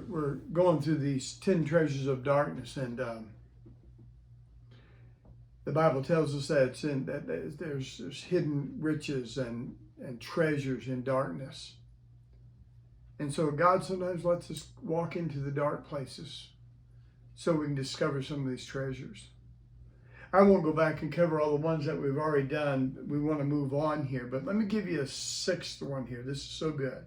we're going through these 10 treasures of darkness, and the Bible tells us that there's hidden riches and treasures in darkness. And so God sometimes lets us walk into the dark places so we can discover some of these treasures. I won't go back and cover all the ones that we've already done. We want to move on here, but let me give you a sixth one here. This is so good.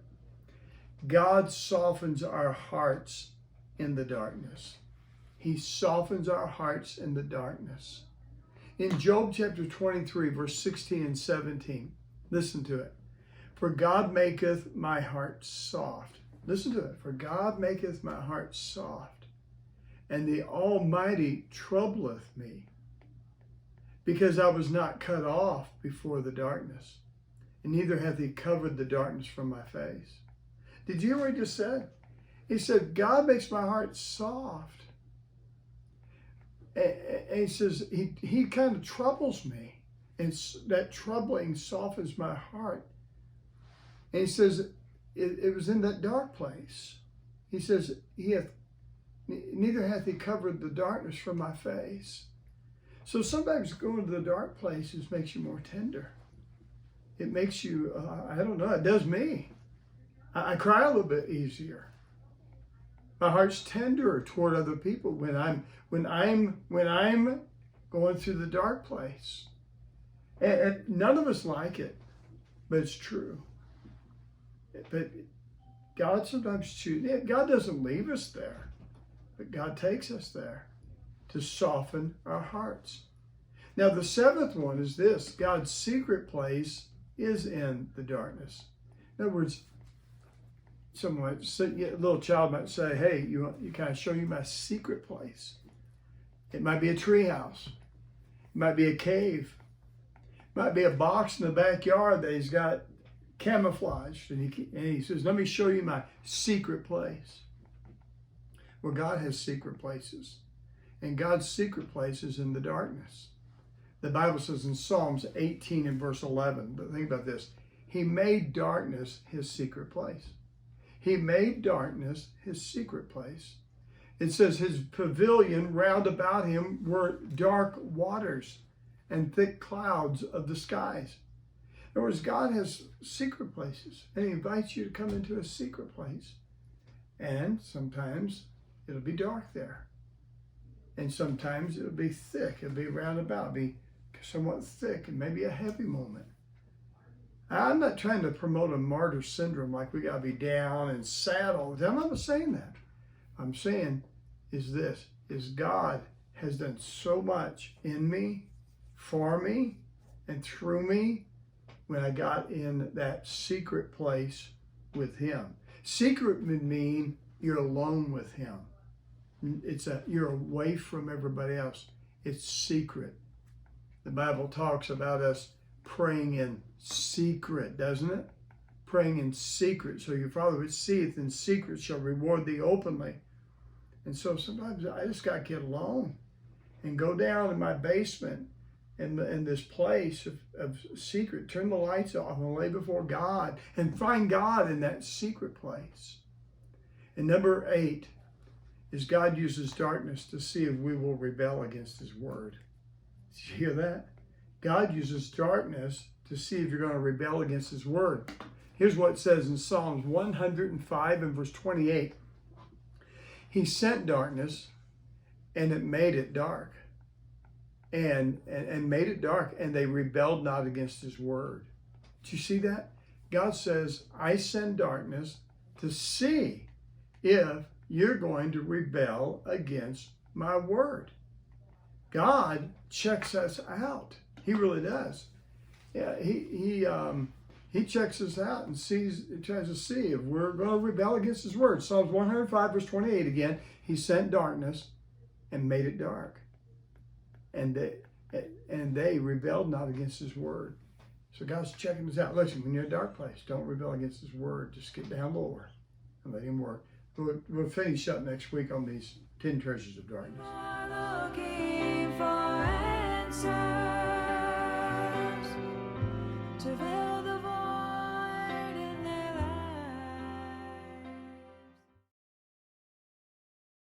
God softens our hearts in the darkness. He softens our hearts in the darkness. In Job chapter 23, verse 16 and 17, listen to it. For God maketh my heart soft. Listen to it. For God maketh my heart soft, and the Almighty troubleth me, because I was not cut off before the darkness, and neither hath he covered the darkness from my face. Did you hear what he just said? He said, God makes my heart soft. And he says, he kind of troubles me. And that troubling softens my heart. And he says, it was in that dark place. He says, neither hath he covered the darkness from my face. So sometimes going to the dark places makes you more tender. It makes you, I don't know, it does me. I cry a little bit easier. My heart's tenderer toward other people when I'm going through the dark place. And none of us like it, but it's true. But God sometimes chooses. God doesn't leave us there, but God takes us there to soften our hearts. Now the seventh one is this: God's secret place is in the darkness. In other words, a little child might say, "Hey, can I show you my secret place?" It might be a tree house. It might be a cave. It might be a box in the backyard that he's got camouflaged, and he says, "Let me show you my secret place." Well, God has secret places, and God's secret place is in the darkness. The Bible says in Psalms 18 and verse 11, but think about this: He made darkness his secret place. He made darkness his secret place. It says his pavilion round about him were dark waters and thick clouds of the skies. In other words, God has secret places, and he invites you to come into a secret place. And sometimes it'll be dark there. And sometimes it'll be thick. It'll be roundabout, be somewhat thick, and maybe a heavy moment. I'm not trying to promote a martyr syndrome, like we got to be down and sad all the time. I'm not saying that. I'm saying is God has done so much in me, for me, and through me when I got in that secret place with him. Secret would mean you're alone with him. You're away from everybody else. It's secret. The Bible talks about us praying in secret, doesn't it? Praying in secret, so your Father which seeth in secret shall reward thee openly. And so sometimes I just got to get alone and go down in my basement in this place of secret, turn the lights off and lay before God and find God in that secret place. And number 8 is God uses darkness to see if we will rebel against his word. Did you hear that? God uses darkness to see if you're going to rebel against his word. Here's what it says in Psalms 105 and verse 28. He sent darkness, and it made it dark. And made it dark, and they rebelled not against his word. Did you see that? God says, I send darkness to see if you're going to rebel against my word. God checks us out. He really does. Yeah, he checks us out and tries to see if we're going to rebel against his word. Psalms 105 verse 28 again. He sent darkness and made it dark, and they rebelled not against his word. So God's checking us out. Listen, when you're in a dark place, don't rebel against his word. Just get down lower and let him work. We'll finish up next week on these 10 treasures of darkness. Looking for answers to